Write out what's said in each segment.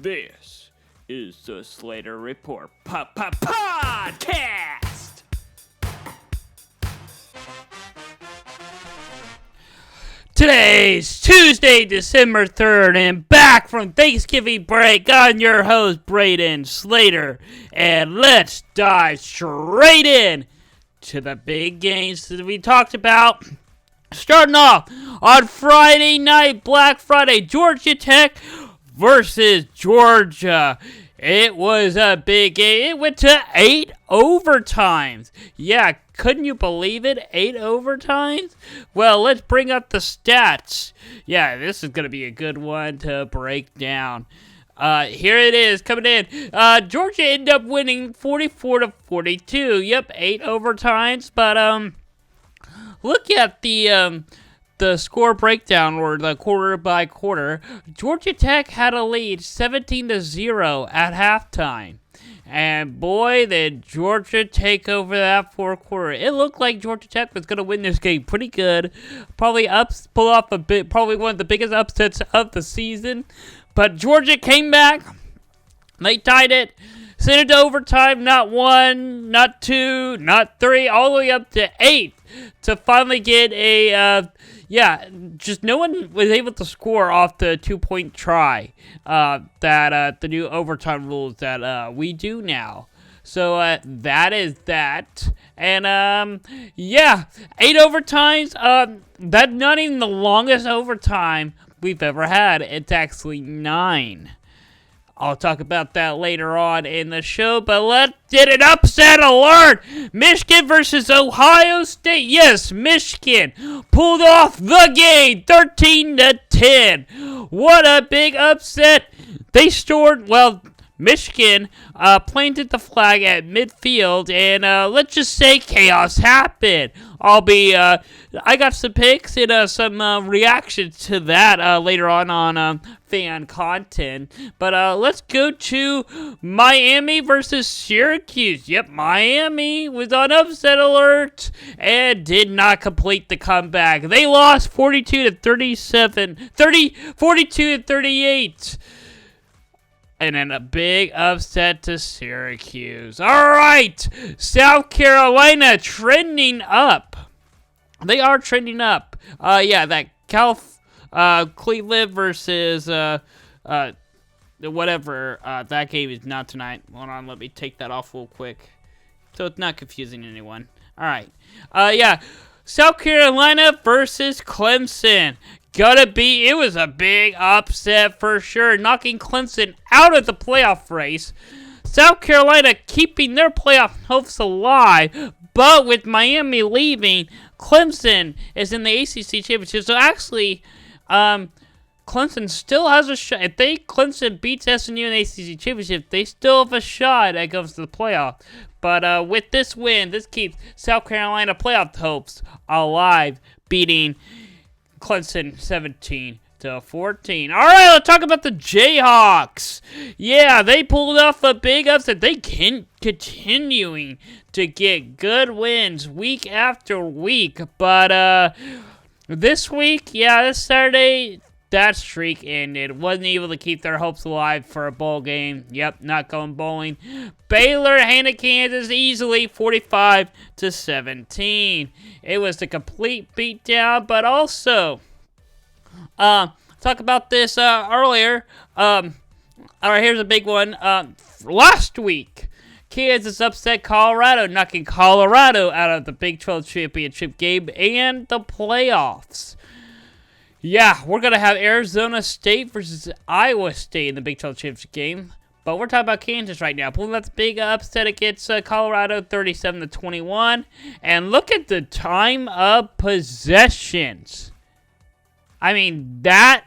This is the Slater Report podcast. Today's Tuesday, December 3rd, and back from Thanksgiving break, I'm your host, Braden Slater, and let's dive straight in to the big games that we talked about. Starting off on Friday night, Black Friday, Georgia Tech versus Georgia. It was a big game. It went to 8 overtimes. Yeah, couldn't you believe it? 8 overtimes? Well, let's bring up the stats. Yeah, this is going to be a good one to break down. Here it is, coming in. Georgia ended up winning 44-42. Yep, 8 overtimes, but, look at the score breakdown, or the quarter by quarter. Georgia Tech had a lead 17-0 at halftime. And boy, did Georgia take over that fourth quarter. It looked like Georgia Tech was going to win this game pretty good. Probably pull off probably one of the biggest upsets of the season. But Georgia came back. They tied it. Sent it to overtime, not 1, not 2, not 3, all the way up to 8 to finally get just no one was able to score off the 2-point try that the new overtime rules that we do now. So that is that. And 8 overtimes, that's not even the longest overtime we've ever had. It's actually 9. I'll talk about that later on in the show, but let's get an upset alert! Michigan versus Ohio State. Yes, Michigan pulled off the game, 13-10. What a big upset! They Michigan planted the flag at midfield, and let's just say chaos happened. I got some picks and some reactions to that later on fan content. But let's go to Miami versus Syracuse. Yep, Miami was on upset alert and did not complete the comeback. They lost 42-38. And then a big upset to Syracuse. All right, South Carolina trending up. They are trending up. That Cleveland versus whatever. That game is not tonight. Hold on, let me take that off real quick, so it's not confusing anyone. All right. South Carolina versus Clemson. It was a big upset for sure, knocking Clemson out of the playoff race. South Carolina keeping their playoff hopes alive, but with Miami leaving, Clemson is in the ACC championship. So actually, Clemson still has a shot. If Clemson beats SMU in the ACC championship, they still have a shot at going to the playoff. But with this win, this keeps South Carolina playoff hopes alive, beating Clemson 17-14. All right, let's talk about the Jayhawks. Yeah, they pulled off a big upset. They continuing to get good wins week after week. But this week, this Saturday, that streak ended. Wasn't able to keep their hopes alive for a bowl game. Yep, not going bowling. Baylor handed Kansas easily 45-17. It was a complete beatdown, but also, talk about this earlier. All right, here's a big one. Last week, Kansas upset Colorado, knocking Colorado out of the Big 12 championship game and the playoffs. Yeah, we're going to have Arizona State versus Iowa State in the Big 12 championship game. But we're talking about Kansas right now. Pulling that big upset against Colorado, 37-21. And look at the time of possessions. I mean, that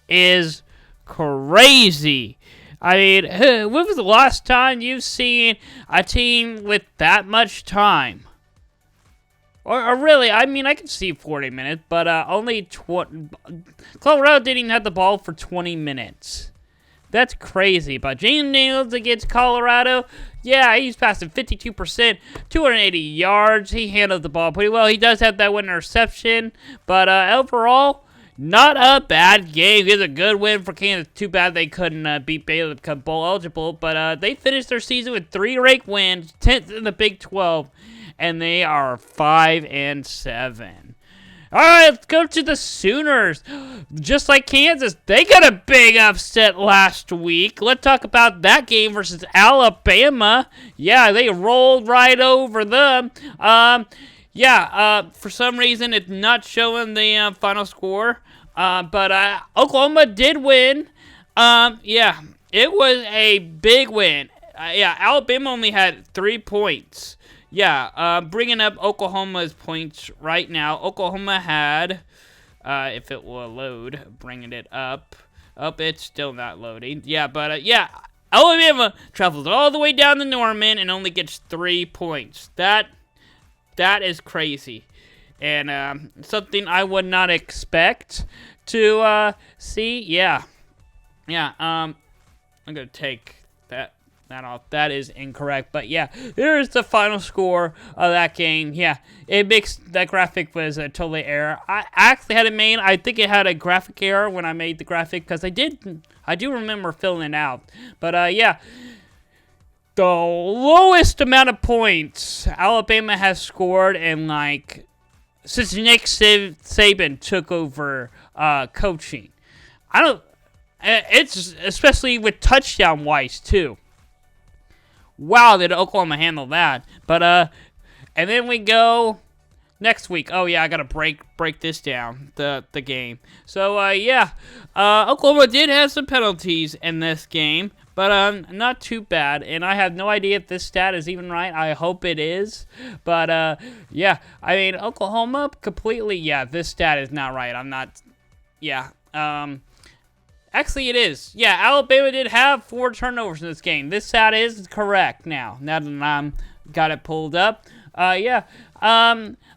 is crazy. I mean, when was the last time you've seen a team with that much time? Or really, I mean, I can see 40 minutes, but only Colorado didn't even have the ball for 20 minutes. That's crazy. But James Daniels against Colorado, yeah, he's passing 52%, 280 yards. He handled the ball pretty well. He does have that one interception, but overall, not a bad game. It's a good win for Kansas. Too bad they couldn't beat Baylor to become bowl eligible. But they finished their season with 3 ranked wins, 10th in the Big 12, and they are 5-7. All right, let's go to the Sooners. Just like Kansas, they got a big upset last week. Let's talk about that game versus Alabama. Yeah, they rolled right over them. For some reason, it's not showing the final score. But Oklahoma did win. It was a big win. Alabama only had 3 points. Bringing up Oklahoma's points right now. Oklahoma had, if it will load, bringing it up. It's still not loading. Alabama travels all the way down to Norman and only gets 3 points. That is crazy. And something I would not expect to see. I'm going to take that off. That is incorrect. But here's the final score of that game. It makes that graphic was a totally error. I actually had it made. I think it had a graphic error when I made the graphic because I do remember filling it out. But the lowest amount of points Alabama has scored in since Nick Saban took over coaching. It's especially with touchdown wise too. Wow, did Oklahoma handle that? But and then we go next week. Oh yeah, I gotta break this down, the game. So Oklahoma did have some penalties in this game, but not too bad. And I have no idea if this stat is even right. I hope it is. But Oklahoma completely. This stat is not right. I'm not. Actually, it is. Alabama did have 4 turnovers in this game. This stat is correct now that I'm got it pulled up.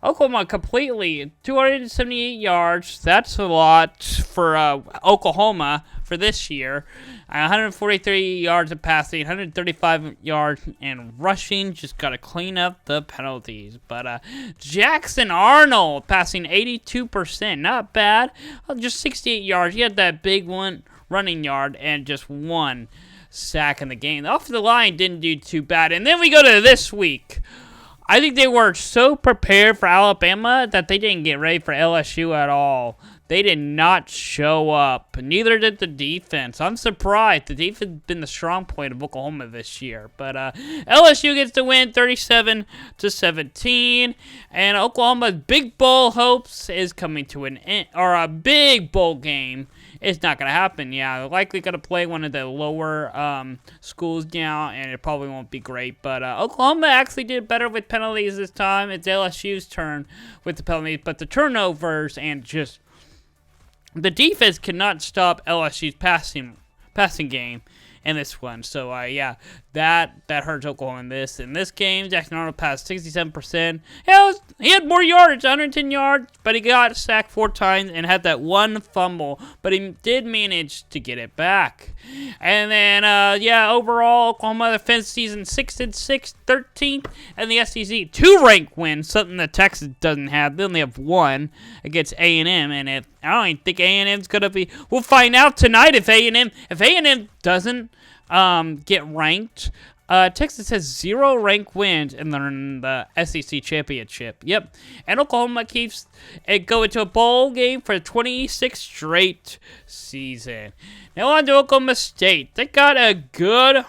Oklahoma completely 278 yards. That's a lot for Oklahoma for this year. 143 yards of passing, 135 yards in rushing. Just got to clean up the penalties. But Jackson Arnold passing 82%. Not bad. Just 68 yards. He had that big one running yard and just 1 sack in the game. The offensive line didn't do too bad. And then we go to this week. I think they were so prepared for Alabama that they didn't get ready for LSU at all. They did not show up. Neither did the defense. I'm surprised. The defense has been the strong point of Oklahoma this year. But LSU gets the win 37-17. And Oklahoma's big bowl hopes is coming to an end. Or a big bowl game. It's not going to happen. They're likely going to play one of the lower schools now, and it probably won't be great. But Oklahoma actually did better with penalties this time. It's LSU's turn with the penalties. But the turnovers and just the defense cannot stop LSU's passing game in this one. So, that hurts Oklahoma in this. In this game, Jackson Arnold passed 67%. He had more yardage, 110 yards, but he got sacked 4 times and had that 1 fumble. But he did manage to get it back. And then, overall, Oklahoma finished season 6-6, 13th, and the SEC 2 ranked wins, something that Texas doesn't have. They only have 1 against A&M, and I don't even think A&M's gonna be. We'll find out tonight if A&M doesn't get ranked. Texas has 0 ranked wins in the SEC championship. Yep. And Oklahoma keeps it going to a bowl game for the 26th straight season. Now on to Oklahoma State. They got a good.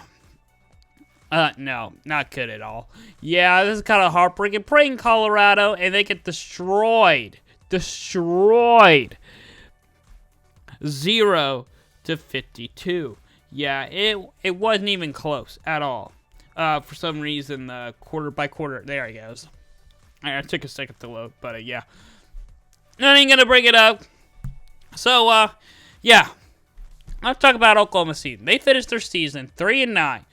No, not good at all. This is kind of heartbreaking. Playing Colorado, and they get destroyed. 0-52. It wasn't even close at all. For some reason, quarter by quarter. There he goes. I took a second to load, but I ain't gonna bring it up. So, let's talk about Oklahoma season. They finished their season 3-9,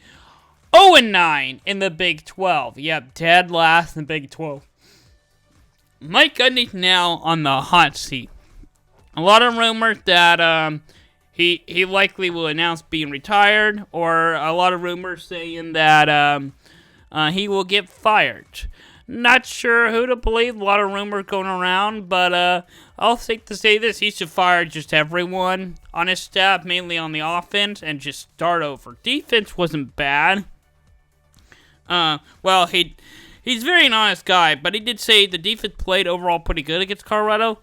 0-9 in the Big 12. Dead last in the Big 12. Mike Gundy's now on the hot seat. A lot of rumors that he likely will announce being retired, or a lot of rumors saying that he will get fired. Not sure who to believe. A lot of rumors going around, but I'll think to say this: he should fire just everyone on his staff, mainly on the offense, and just start over. Defense wasn't bad. Well, he's a very honest guy, but he did say the defense played overall pretty good against Colorado.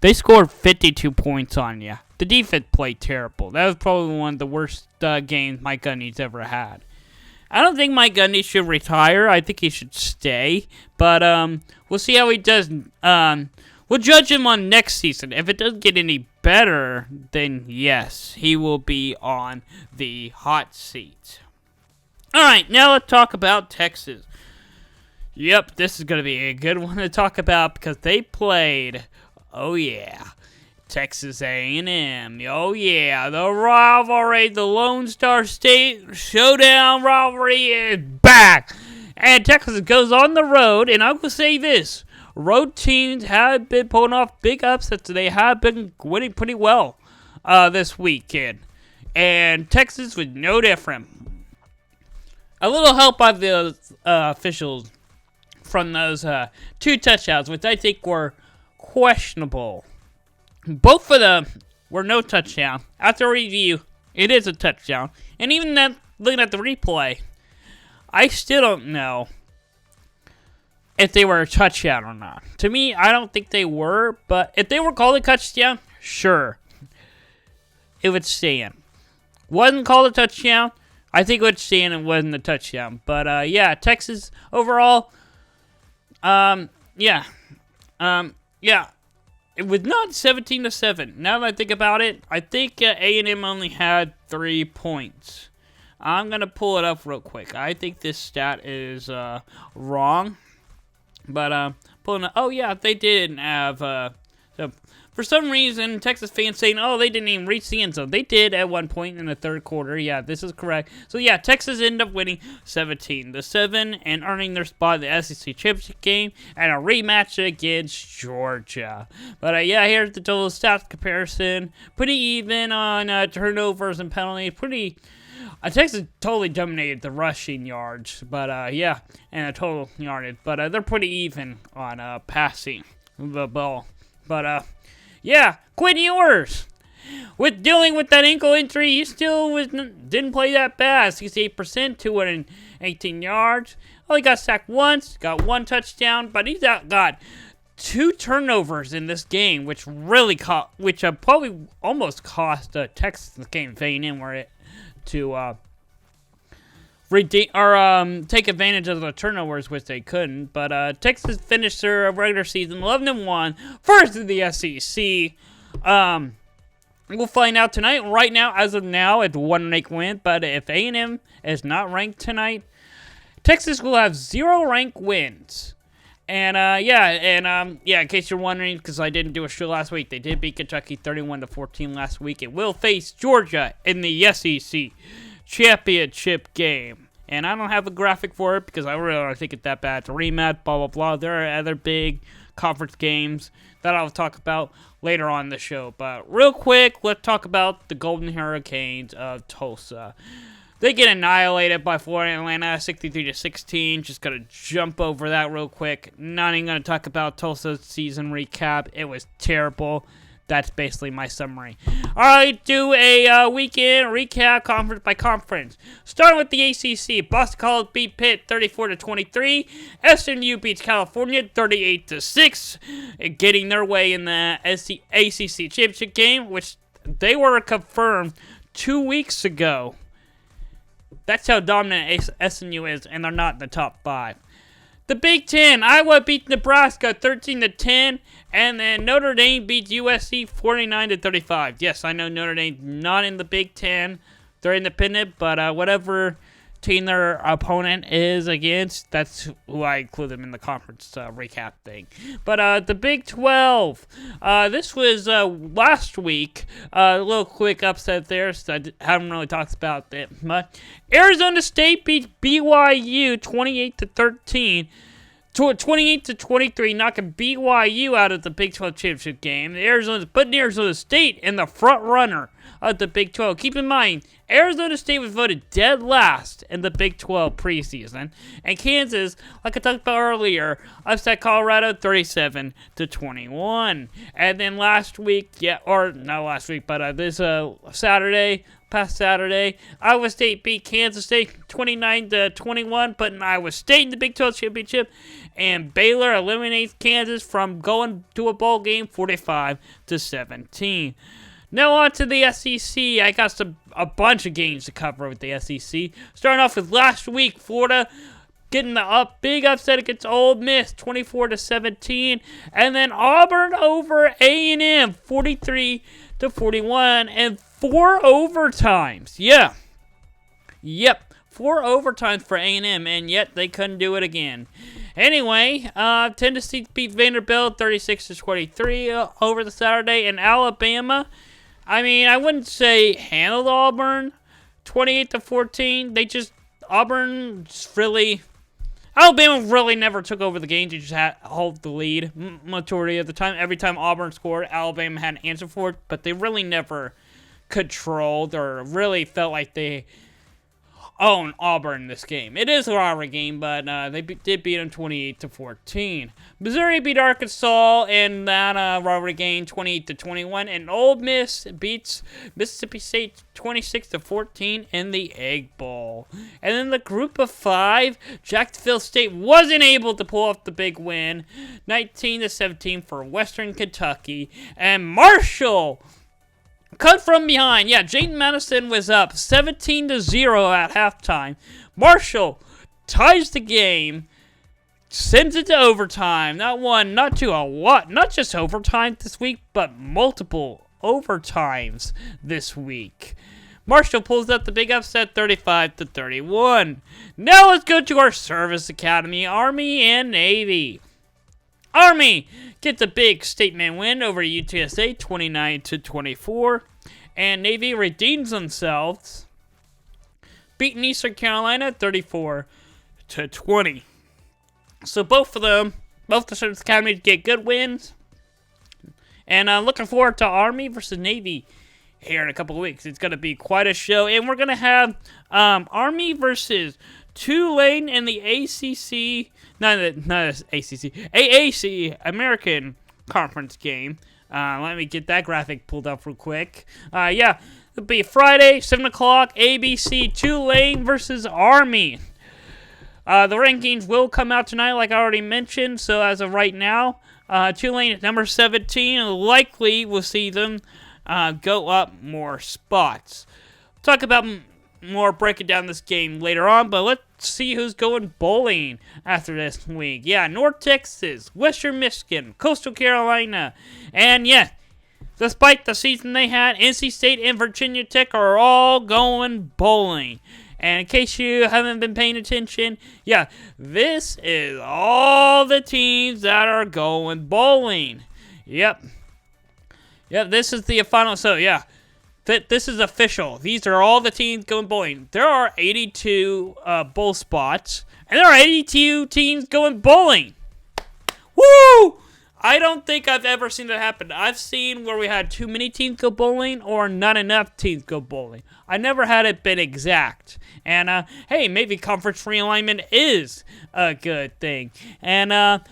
They scored 52 points on you. The defense played terrible. That was probably one of the worst games Mike Gundy's ever had. I don't think Mike Gundy should retire. I think he should stay. But we'll see how he does. We'll judge him on next season. If it doesn't get any better, then yes, he will be on the hot seat. All right, now let's talk about Texas. Yep, this is going to be a good one to talk about because they played, oh yeah, Texas A&M. Oh yeah, the rivalry, the Lone Star State Showdown rivalry is back. And Texas goes on the road, and I will say this. Road teams have been pulling off big upsets. They have been winning pretty well this weekend. And Texas was no different. A little help by the officials from those 2 touchdowns, which I think were questionable. Both of them were no touchdown. After review, it is a touchdown. And even then, looking at the replay, I still don't know if they were a touchdown or not. To me, I don't think they were, but if they were called a touchdown, sure, it would stand. Wasn't called a touchdown, I think it would stand and wasn't a touchdown. But, yeah, Texas overall, yeah. It was not 17-7. Now that I think about it, I think A&M only had 3 points. I'm going to pull it up real quick. I think this stat is wrong. But, pulling up, oh, yeah, they did have, for some reason, Texas fans saying, oh, they didn't even reach the end zone. They did at one point in the third quarter. Yeah, this is correct. So, yeah, Texas ended up winning 17-7 and earning their spot in the SEC championship game and a rematch against Georgia. But, yeah, here's the total stats comparison. Pretty even on turnovers and penalties. Texas totally dominated the rushing yards. But, yeah, and the total yardage. But they're pretty even on passing the ball. But, yeah, Quinn Ewers, with dealing with that ankle injury, he still didn't play that bad. 68%, 218 yards. Only got sacked once, got 1 touchdown, but he's got 2 turnovers in this game, which really probably almost cost Texas the game. A&M were it to take advantage of the turnovers, which they couldn't. But Texas finished their regular season 11-1, first in the SEC. We'll find out tonight. Right now, as of now, it's 1-8 win. But if A&M is not ranked tonight, Texas will have 0 ranked wins. And in case you're wondering, because I didn't do a show last week, they did beat Kentucky 31-14 last week. It will face Georgia in the SEC championship game. And I don't have a graphic for it because I really don't think it's that bad. It's a rematch, blah, blah, blah. There are other big conference games that I'll talk about later on in the show. But real quick, let's talk about the Golden Hurricanes of Tulsa. They get annihilated by Florida Atlanta, 63-16. Just going to jump over that real quick. Not even going to talk about Tulsa's season recap. It was terrible. That's basically my summary. All right, do a weekend recap conference by conference. Starting with the ACC, Boston College beat Pitt 34-23. SMU beats California 38-6, getting their way in the ACC championship game, which they were confirmed 2 weeks ago. That's how dominant SMU is, and they're not in the top 5. The Big Ten, Iowa beat Nebraska 13-10, and then Notre Dame beat USC 49-35. Yes, I know Notre Dame's not in the Big Ten. They're independent, but whatever team their opponent is against, that's who I include them in the conference recap thing. But the Big 12, this was last week. A little quick upset there, so I haven't really talked about that much. Arizona State beat BYU 28-13. 28-23, knocking BYU out of the Big 12 championship game. Putting Arizona State in the front runner of the Big 12. Keep in mind, Arizona State was voted dead last in the Big 12 preseason, and Kansas, like I talked about earlier, upset Colorado 37-21. And then last week, this past Saturday, Iowa State beat Kansas State 29-21, putting Iowa State in the Big 12 championship, and Baylor eliminates Kansas from going to a bowl game 45-17. Now on to the SEC. I got a bunch of games to cover with the SEC. Starting off with last week, Florida getting the big upset against Ole Miss, 24-17, and then Auburn over A&M, 43-41, and 4 overtimes. Yep, 4 overtimes for A&M, and yet they couldn't do it again. Anyway, Tennessee beat Vanderbilt 36-23 over the Saturday, and Alabama, I wouldn't say handled Auburn 28-14. Alabama really never took over the game. They just had hold the lead majority of the time. Every time Auburn scored, Alabama had an answer for it, but they really never controlled or really felt like they own Auburn in this game. It is a rivalry game, but they did beat them 28-14. Missouri beat Arkansas in that rivalry game 28-21, and Ole Miss beats Mississippi State 26-14 in the Egg Bowl. And then the group of 5, Jacksonville State wasn't able to pull off the big win, 19-17 for Western Kentucky, and Marshall cut from behind. Yeah, Jaden Madison was up 17-0 at halftime. Marshall ties the game, sends it to overtime. Not one, not two, a lot. Not just overtime this week, but multiple overtimes this week. Marshall pulls out the big upset, 35-31. Now let's go to our service academy, Army and Navy. Army gets a big statement win over UTSA, 29-24, and Navy redeems themselves, beating Eastern Carolina, 34-20. So both the service academies get good wins, and looking forward to Army versus Navy here in a couple of weeks. It's going to be quite a show, and we're going to have Army versus Tulane in the ACC. Not ACC, AAC, American Conference game. Let me get that graphic pulled up real quick. It'll be Friday, 7 o'clock, ABC, Tulane versus Army. The rankings will come out tonight, like I already mentioned. So as of right now, Tulane at number 17. Likely we'll see them go up more spots. Talk about more breaking down this game later on, but let's see who's going bowling after this week. Yeah, North Texas, Western Michigan, Coastal Carolina, and despite the season they had, NC State and Virginia Tech are all going bowling. And in case you haven't been paying attention, this is all the teams that are going bowling. Yep, this is the final, this is official. These are all the teams going bowling. There are 82 bowl spots, and there are 82 teams going bowling. Woo! I don't think I've ever seen that happen. I've seen where we had too many teams go bowling or not enough teams go bowling. I never had it been exact. And, hey, maybe conference realignment is a good thing. And,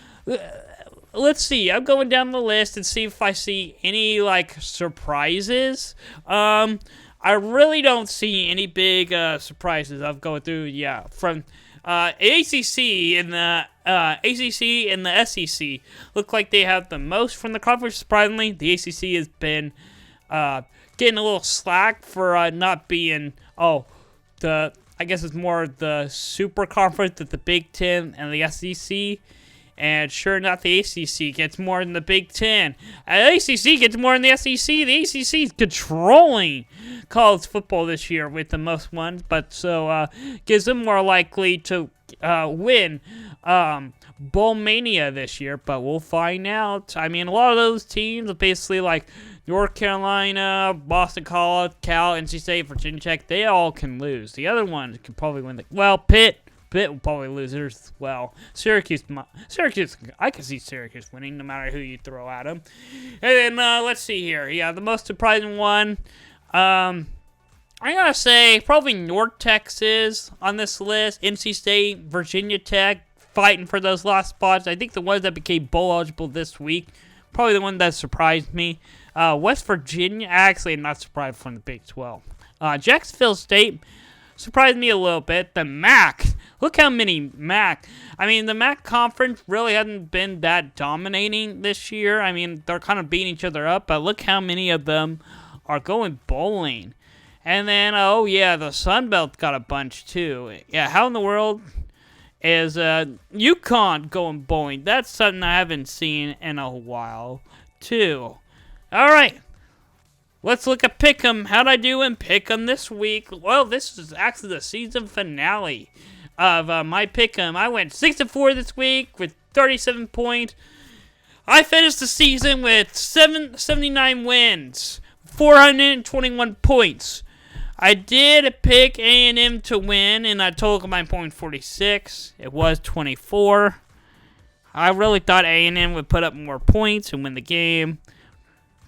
let's see. I'm going down the list and see if I see any, surprises. I really don't see any big surprises. I'm going through, from ACC and the SEC look like they have the most from the conference. Surprisingly, the ACC has been getting a little slack for not being, I guess it's more the super conference that the Big Ten and the SEC. And sure enough, the ACC gets more than the Big Ten. And the ACC gets more than the SEC. The ACC is controlling college football this year with the most ones, but so gives them more likely to win Bowl Mania this year. But we'll find out. I mean, a lot of those teams are basically like North Carolina, Boston College, Cal, NC State, Virginia Tech. They all can lose. The other ones can probably win. Pitt bit will probably lose theirs as well. Syracuse, I can see Syracuse winning no matter who you throw at them. And then let's see here. Yeah, the most surprising one, I gotta say probably North Texas on this list. NC State, Virginia Tech, fighting for those last spots. I think the ones that became bowl eligible this week, probably the one that surprised me. West Virginia, actually not surprised from the Big 12. Jacksonville State surprised me a little bit. The MAC, look how many MAC. I mean, the MAC conference really hasn't been that dominating this year. I mean, they're kind of beating each other up, but look how many of them are going bowling. And then, oh yeah, the Sun Belt got a bunch too. Yeah, how in the world is UConn going bowling? That's something I haven't seen in a while too. All right. Let's look at Pick'em. How'd I do in Pick'em this week? Well, this is actually the season finale of my Pick'em. I went 6-4 this week with 37 points. I finished the season with 79 wins, 421 points. I did pick A&M to win, and I total combined point 46. It was 24. I really thought A&M would put up more points and win the game.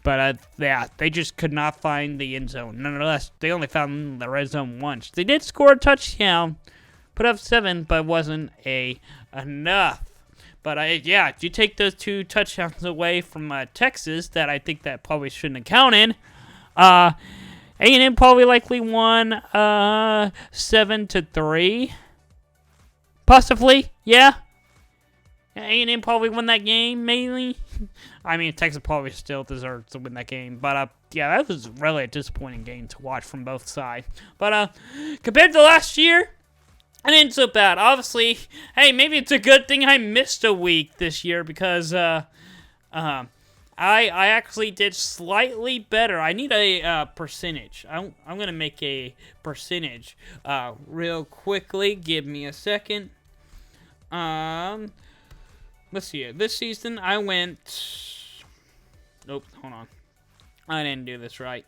But, yeah, they just could not find the end zone. Nonetheless, they only found the red zone once. They did score a touchdown, put up 7, but it wasn't enough. But, yeah, you take those 2 touchdowns away from Texas that I think that probably shouldn't have counted. A&M probably likely won 7-3. Possibly, yeah. A&M probably won that game, mainly. I mean, Texas probably still deserves to win that game. But, yeah, that was really a disappointing game to watch from both sides. But, compared to last year, it ain't so bad. Obviously, hey, maybe it's a good thing I missed a week this year because, I actually did slightly better. I need a percentage. I'm going to make a percentage real quickly. Give me a second. Let's see here. This season, I went... Nope, hold on. I didn't do this right.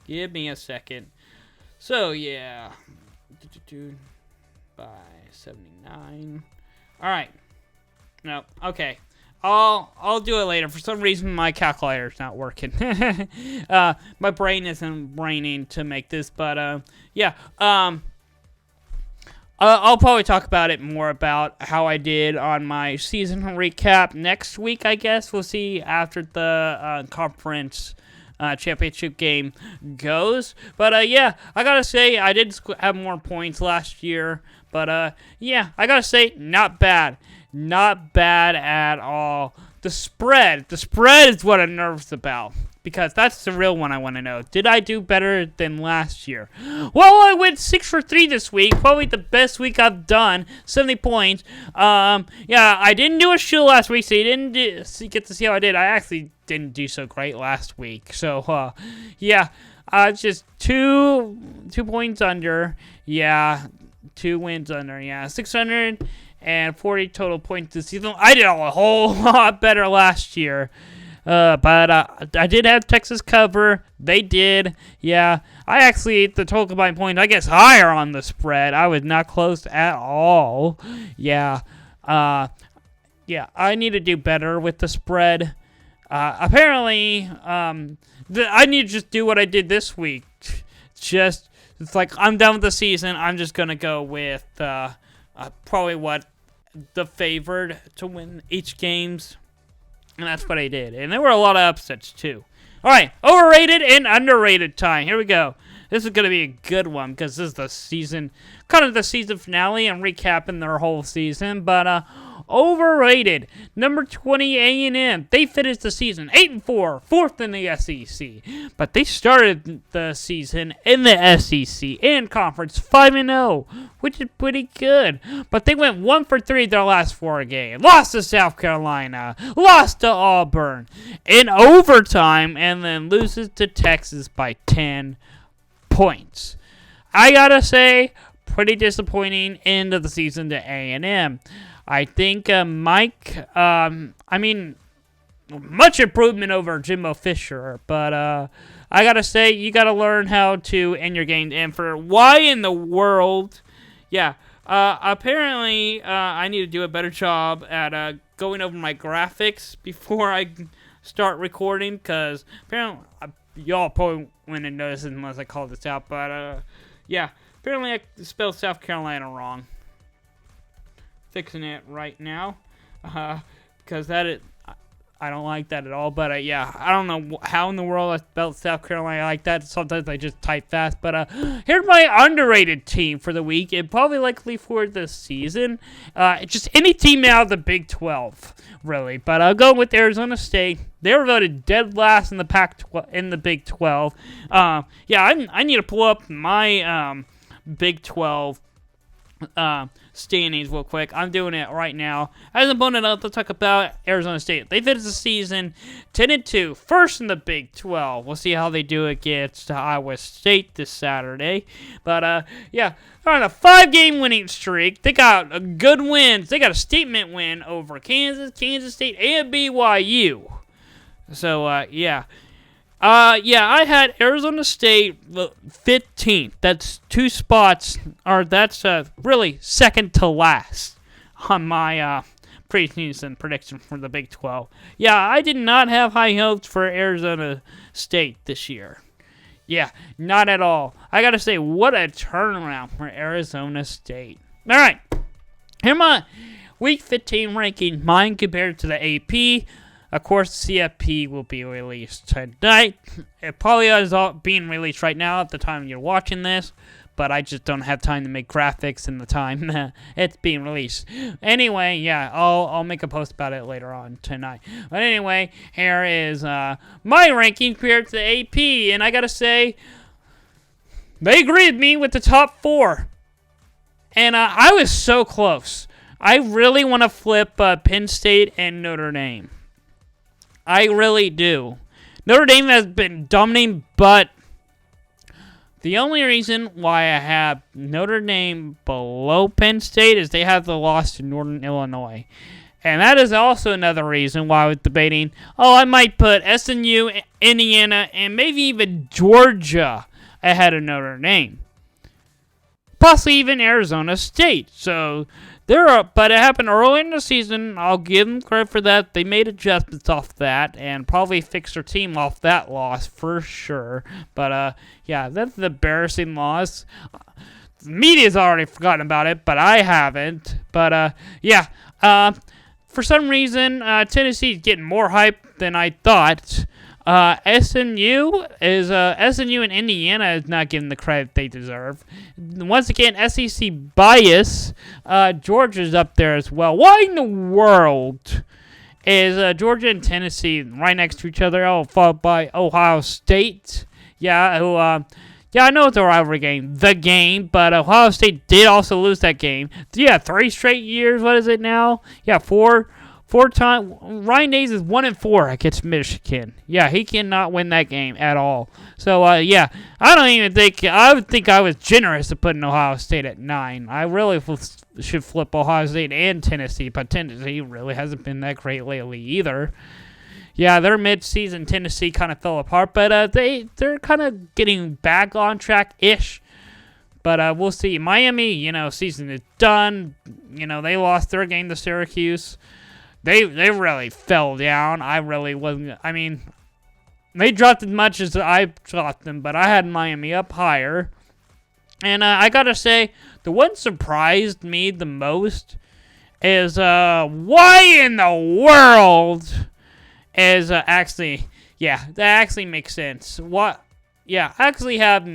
Give me a second. So, yeah. By 79. Alright. No, okay. I'll do it later. For some reason, my calculator's not working. My brain isn't braining to make this, but, yeah. I'll probably talk about it more about how I did on my season recap next week, I guess. We'll see after the conference championship game goes. But, yeah, I gotta say, I did have more points last year. But, yeah, I gotta say, not bad. Not bad at all. The spread is what I'm nervous about. Because that's the real one I want to know. Did I do better than last year? Well, I went 6-for-3 this week. Probably the best week I've done. 70 points. Yeah, I didn't do a show last week, so you didn't get to see how I did. I actually didn't do so great last week. So, yeah, just two points under. Yeah, 2 wins under. Yeah, 640 total points this season. I did a whole lot better last year. But I did have Texas cover. They did. Yeah. I actually, the total combined points, I guess, higher on the spread. I was not close at all. Yeah. Yeah, I need to do better with the spread. Apparently, I need to just do what I did this week. It's like, I'm done with the season. I'm just going to go with probably what the favored to win each games. And that's what I did. And there were a lot of upsets, too. All right, overrated and underrated time. Here we go. This is going to be a good one because this is the season, kind of the season finale and recapping their whole season. But overrated. Number 20, A&M. They finished the season 8-4, 4th in the SEC. But they started the season in the SEC and conference 5-0, which is pretty good. But they went 1-for-3 their last 4 games. Lost to South Carolina. Lost to Auburn in overtime, and then loses to Texas by 10 points. I gotta say, pretty disappointing end of the season to A&M. I think Mike, much improvement over Jimbo Fisher. But I gotta say, you gotta learn how to end your game. And for why in the world, apparently I need to do a better job at going over my graphics before I start recording, because apparently y'all probably wouldn't notice it unless I call this out. But apparently I spelled South Carolina wrong. Fixing it right now, because I don't like that at all. But I don't know how in the world I spelled South Carolina like that. Sometimes I just type fast. But here's my underrated team for the week, and probably likely for the season. Just any team out of the Big 12, really. But I'll go with Arizona State. They were voted dead last in the in the Big 12. I need to pull up my Big 12 standings real quick. I'm doing it right now. As an opponent, let's talk about Arizona State. They finished the season 10-2, first in the Big 12. We'll see how they do against Iowa State this Saturday. But they're on a 5-game winning streak. They got good wins. They got a statement win over Kansas State, and BYU. So I had Arizona State 15th. That's 2 spots, or that's really second to last on my preseason prediction for the Big 12. Yeah, I did not have high hopes for Arizona State this year. Yeah, not at all. I gotta say, what a turnaround for Arizona State. All right, here's my Week 15 ranking, mine compared to the AP. Of course, CFP will be released tonight. It probably is all being released right now at the time you're watching this, but I just don't have time to make graphics in the time it's being released. Anyway, I'll make a post about it later on tonight. But anyway, here is my ranking compared to the AP, and I gotta say, they agreed with me with the top 4. And I was so close. I really want to flip Penn State and Notre Dame. I really do. Notre Dame has been dominating, but the only reason why I have Notre Dame below Penn State is they have the loss to Northern Illinois. And that is also another reason why I was debating, I might put SMU, Indiana, and maybe even Georgia ahead of Notre Dame. Possibly even Arizona State. So but it happened early in the season. I'll give them credit for that. They made adjustments off that and probably fixed their team off that loss for sure. But that's the embarrassing loss. The media's already forgotten about it, but I haven't. But for some reason, Tennessee's getting more hype than I thought. SMU and Indiana is not getting the credit they deserve. Once again, SEC bias. Georgia's up there as well. Why in the world is Georgia and Tennessee right next to each other? Followed by Ohio State. I know it's a rivalry game, but Ohio State did also lose that game. 3 straight years. What is it now? 4 times. Ryan Days is 1-4 against Michigan. He cannot win that game at all. So I don't even think I was generous to putting Ohio State at 9. I really should flip Ohio State and Tennessee, but Tennessee really hasn't been that great lately either. Their mid-season Tennessee kind of fell apart, but they're kind of getting back on track-ish. But we'll see. Miami, season is done. They lost their game to Syracuse. They really fell down. I really wasn't. I mean, they dropped as much as I dropped them, but I had Miami up higher. And I gotta say, the one surprised me the most is why in the world is actually, that actually makes sense. What? I actually have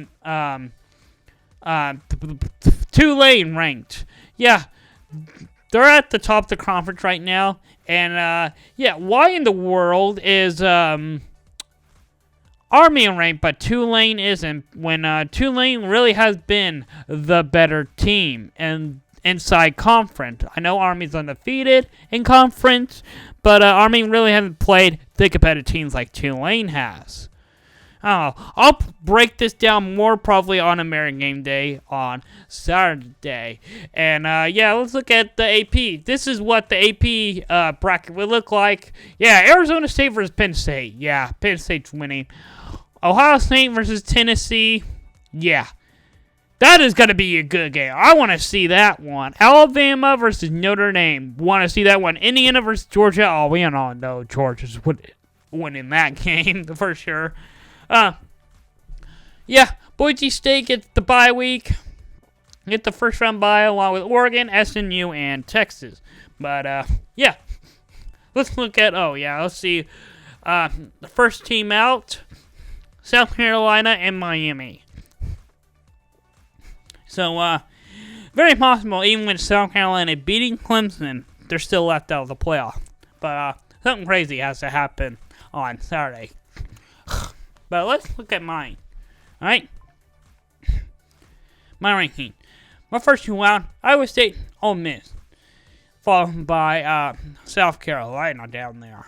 Tulane ranked. They're at the top of the conference right now. And, why in the world is Army ranked, but Tulane isn't, when Tulane really has been the better team inside conference? I know Army's undefeated in conference, but Army really hasn't played the competitive teams like Tulane has. Oh, I'll break this down more probably on American Game Day on Saturday. And, yeah, let's look at the AP. This is what the AP bracket would look like. Yeah, Arizona State versus Penn State. Yeah, Penn State's winning. Ohio State versus Tennessee. Yeah, that is going to be a good game. I want to see that one. Alabama versus Notre Dame. Want to see that one. Indiana versus Georgia. Oh, we all know Georgia's winning that game for sure. Yeah, Boise State gets the bye week. Get the first round bye along with Oregon, SMU, and Texas. But, yeah. Let's look at, let's see. The first team out, South Carolina and Miami. So, very possible, even with South Carolina beating Clemson, they're still left out of the playoff. But, something crazy has to happen on Saturday. But let's look at mine. Alright? My ranking. My first two out, Iowa State, Ole Miss. Followed by South Carolina down there.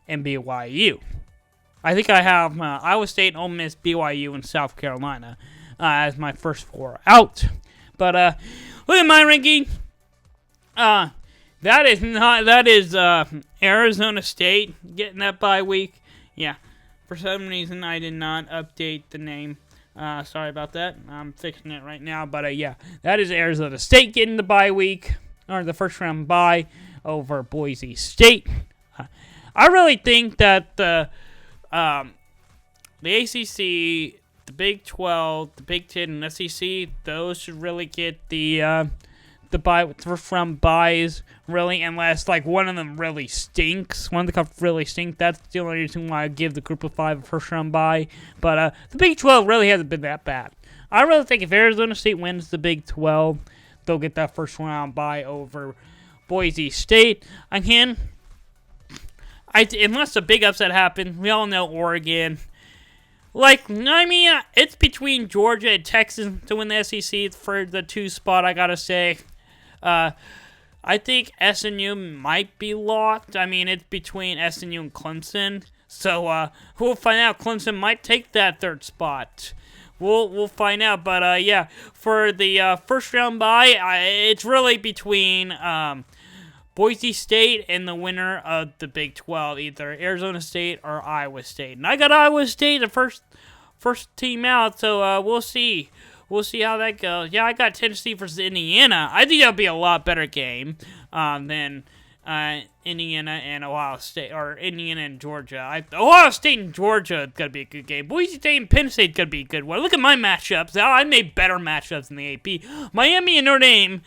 And BYU. I think I have Iowa State, Ole Miss, BYU, and South Carolina as my first four out. But look at my ranking. That is Arizona State getting that bye week. Yeah. For some reason, I did not update the name. Sorry about that. I'm fixing it right now. But, yeah, that is Arizona State getting the bye week, or the first round bye over Boise State. I really think that the ACC, the Big 12, the Big 10, and SEC, those should really get the bye from buys, really, unless like one of them really stinks. One of the cup really stink. That's the only reason why I give the group of 5 a first round bye. But the Big 12 really hasn't been that bad. I really think if Arizona State wins the Big 12, they'll get that first round bye over Boise State. Again, unless a big upset happens, we all know Oregon. It's between Georgia and Texas to win the SEC for the 2 spot, I gotta say. I think SMU might be locked. It's between SMU and Clemson. So, we'll find out. Clemson might take that 3rd spot. We'll find out. But, yeah, for the first round bye, it's really between Boise State and the winner of the Big 12, either Arizona State or Iowa State. And I got Iowa State, the first team out, so we'll see. We'll see how that goes. Yeah, I got Tennessee versus Indiana. I think that'll be a lot better game than Indiana and Ohio State, or Indiana and Georgia. Ohio State and Georgia is going to be a good game. Boise State and Penn State is going to be a good one. Look at my matchups. I made better matchups in the AP. Miami and Notre Dame.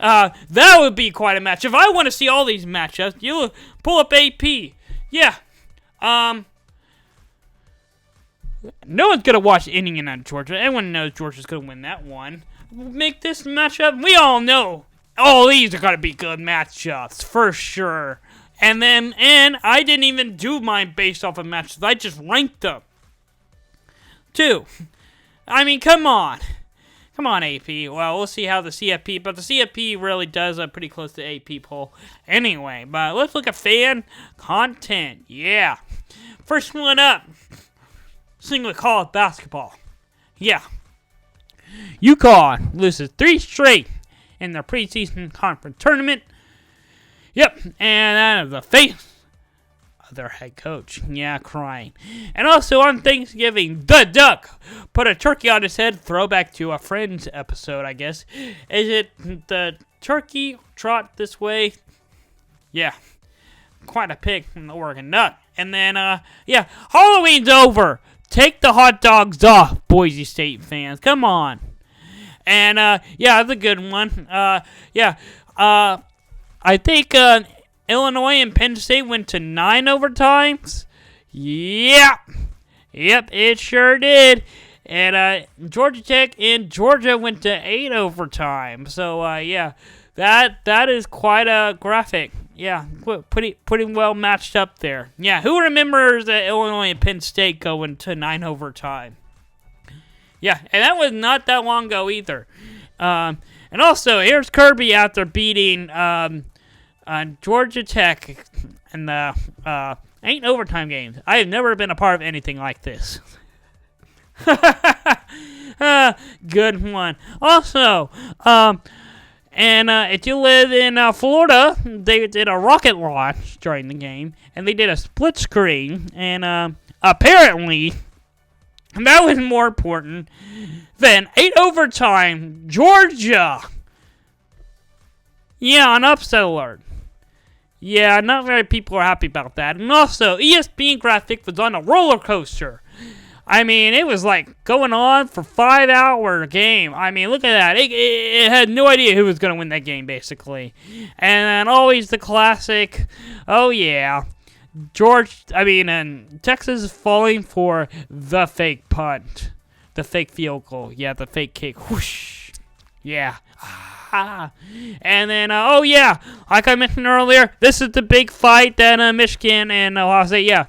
That would be quite a match. If I want to see all these matchups, you pull up AP. Yeah. No one's going to watch Indiana and Georgia. Everyone knows Georgia's going to win that one. Make this matchup. We all know all these are going to be good matchups, for sure. And I didn't even do mine based off of matchups. I just ranked them. 2. Come on. Come on, AP. Well, we'll see how the CFP, but the CFP really does pretty close to AP poll anyway. But let's look at fan content. Yeah. First one up. Single college basketball. Yeah. UConn loses 3 straight in their preseason conference tournament. Yep. And that is the face of their head coach. Yeah, crying. And also on Thanksgiving, the Duck put a turkey on his head. Throwback to a Friends episode, I guess. Is it the turkey trot this way? Yeah. Quite a pick from the Oregon Duck. And then, yeah, Halloween's over. Take the hot dogs off, Boise State fans. Come on. And, yeah, that's a good one. Yeah, I think Illinois and Penn State went to 9 overtimes. Yeah. Yep, it sure did. And Georgia Tech and Georgia went to 8 overtime. So, yeah, that is quite a graphic. Yeah, pretty well matched up there. Yeah, who remembers that Illinois and Penn State going to 9 overtime? Yeah, and that was not that long ago either. And also, here's Kirby after beating Georgia Tech in the Ain't overtime games. I have never been a part of anything like this. Good one. Also, and if you live in Florida, they did a rocket launch during the game, and they did a split screen, and apparently, that was more important than 8 overtime, Georgia. Yeah, an upset alert. Yeah, not very people are happy about that. And also, ESPN graphic was on a roller coaster. I mean, it was like going on for 5-hour game. I mean, look at that. It had no idea who was going to win that game, basically. And then always the classic, oh yeah, and Texas is falling for the fake punt. The fake field goal. Yeah, the fake kick. Whoosh. Yeah. And then, oh yeah, like I mentioned earlier, this is the big fight that Michigan and Ohio State, yeah.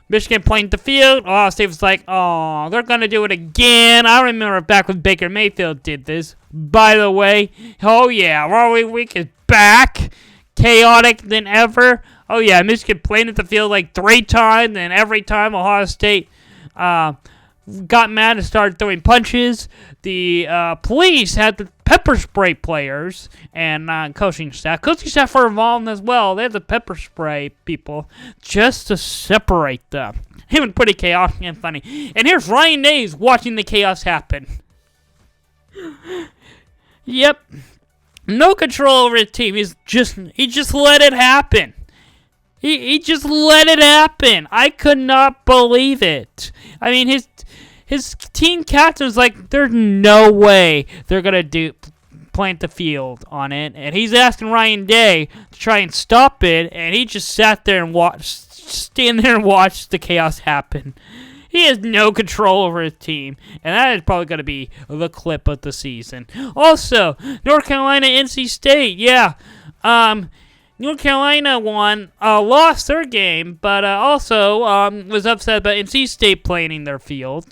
Michigan playing the field. Ohio State was like, oh, they're going to do it again. I remember back when Baker Mayfield did this. By the way, oh yeah, Rivalry Week is back. Chaotic than ever. Oh yeah, Michigan playing at the field like 3 times, and every time Ohio State got mad and started throwing punches. The police had the pepper spray players and coaching staff. Coaching staff were involved as well. They had the pepper spray people just to separate them. It was pretty chaotic and funny. And here's Ryan Days watching the chaos happen. Yep. No control over his team. He just let it happen. He just let it happen. I could not believe it. I mean, his team captain was like, there's no way they're going to plant the field on it. And he's asking Ryan Day to try and stop it. And he just stand there and watched the chaos happen. He has no control over his team. And that is probably going to be the clip of the season. Also, North Carolina, NC State. Yeah. North Carolina lost their game, but also was upset about NC State planting their flag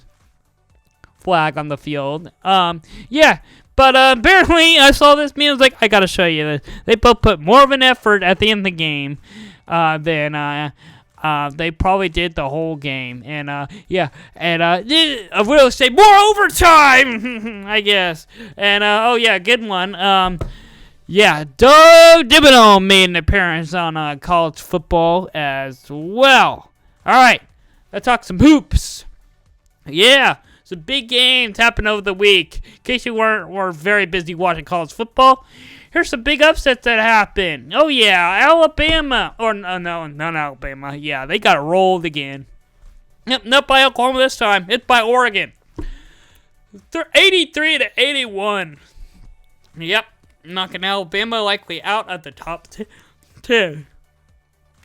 on the field. Yeah, but apparently I saw this meme. I was like, I gotta show you this. They both put more of an effort at the end of the game than they probably did the whole game. And yeah, and I will say more overtime, I guess. And oh yeah, good one. Yeah, Doug Dimmadome made an appearance on college football as well. All right, let's talk some hoops. Yeah, some big games happened over the week. In case you were very busy watching college football, here's some big upsets that happened. Oh yeah, Alabama, or no, not Alabama. Yeah, they got rolled again. Yep, not by Oklahoma this time. It's by Oregon. They're 83-81. Yep. Knocking Alabama likely out at the top 10.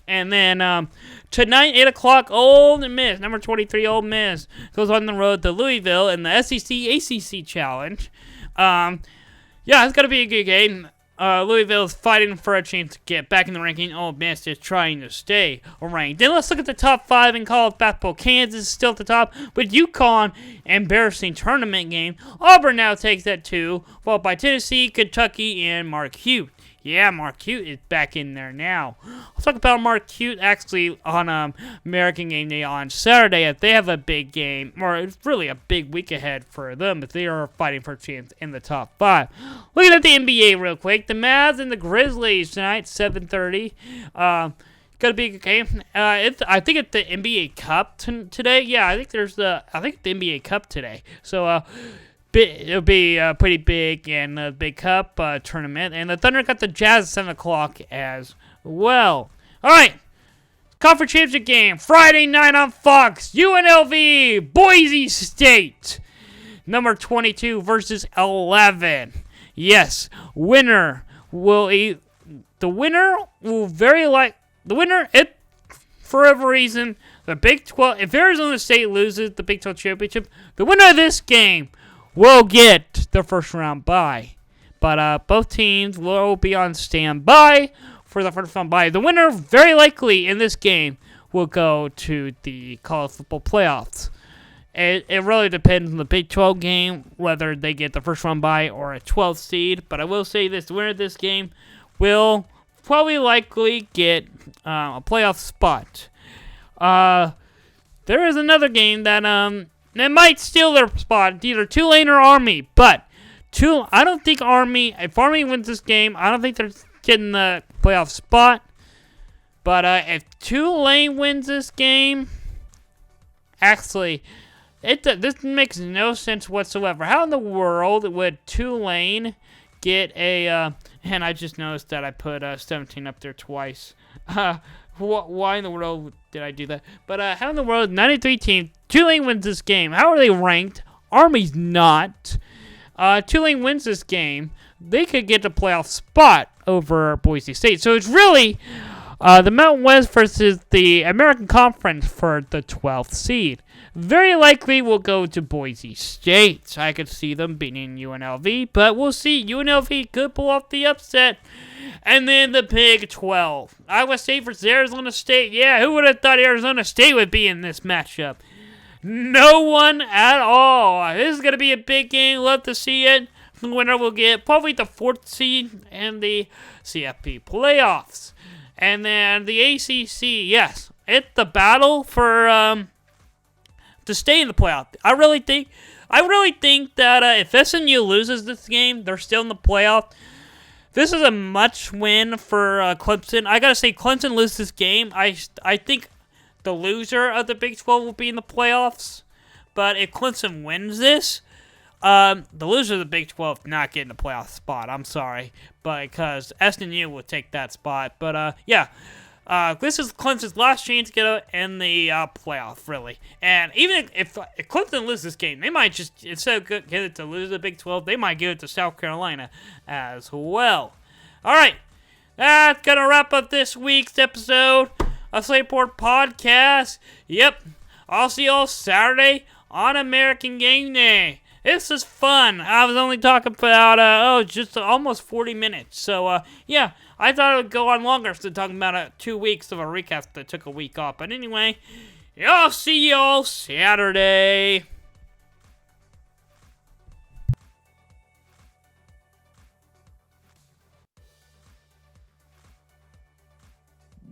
And then tonight, 8 o'clock, Ole Miss, number 23, Ole Miss, goes on the road to Louisville in the SEC ACC Challenge. Yeah, it's going to be a good game. Louisville's fighting for a chance to get back in the ranking. Ole Miss is trying to stay ranked. Then let's look at the top 5 in college basketball. Kansas is still at the top, with UConn, embarrassing tournament game. Auburn now takes that 2, followed by Tennessee, Kentucky, and Marquette. Yeah, Marquette is back in there now. I'll talk about Marquette actually on American Game Day on Saturday. If they have a big game, or it's really a big week ahead for them, if they are fighting for a chance in the top 5. Looking at the NBA real quick, the Mavs and the Grizzlies tonight, 7:30. Gonna be a good game. I think it's the NBA Cup today. Yeah, I think the NBA Cup today. So it'll be pretty big and a big cup tournament. And the Thunder got the Jazz at 7 o'clock as well. All right. Conference championship game. Friday night on Fox. UNLV, Boise State. Number 22 versus 11. Yes. The winner, for whatever reason, the Big 12, if Arizona State loses the Big 12 championship, the winner of this game will get the first round bye. But both teams will be on standby for the first round bye. The winner, very likely in this game, will go to the college football playoffs. It really depends on the Big 12 game, whether they get the first round bye or a 12th seed. But I will say this, the winner of this game will probably likely get a playoff spot. There is another game that might steal their spot, either Tulane or Army. But I don't think Army. If Army wins this game, I don't think they're getting the playoff spot. But if Tulane wins this game, actually, this makes no sense whatsoever. How in the world would Tulane get a? And I just noticed that I put 17 up there twice. Why in the world did I do that? But how in the world, 93 team, Tulane wins this game. How are they ranked? Army's not. Tulane wins this game. They could get the playoff spot over Boise State. So it's really the Mountain West versus the American Conference for the 12th seed. Very likely will go to Boise State. I could see them beating UNLV, but we'll see. UNLV could pull off the upset. And then the Big 12. Iowa State versus Arizona State. Yeah, who would have thought Arizona State would be in this matchup? No one at all. This is going to be a big game. Love to see it. The winner will get probably the 4th seed in the CFP playoffs. And then the ACC, yes. It's the battle for to stay in the playoff. I really think that if SMU loses this game, they're still in the playoff. This is a much win for Clemson. I gotta say, Clemson loses this game. I think the loser of the Big 12 will be in the playoffs. But if Clemson wins this, the loser of the Big 12 not getting the playoff spot. I'm sorry, but because SMU will take that spot. But yeah. This is Clemson's last chance to get in the playoff, really. And even if Clemson loses this game, they might just, instead of get it to lose the Big 12, they might give it to South Carolina as well. All right, that's going to wrap up this week's episode of Slater Podcast. Yep, I'll see you all Saturday on American Game Day. This is fun. I was only talking about, just almost 40 minutes. So, yeah, I thought it would go on longer instead of talking about 2 weeks of a recap that took a week off. But anyway, I'll see y'all Saturday.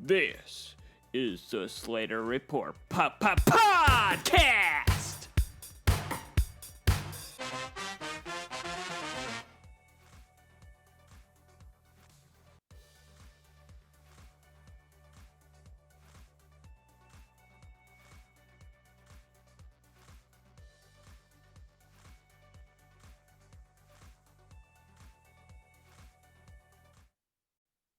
This is the Slater Report Podcast.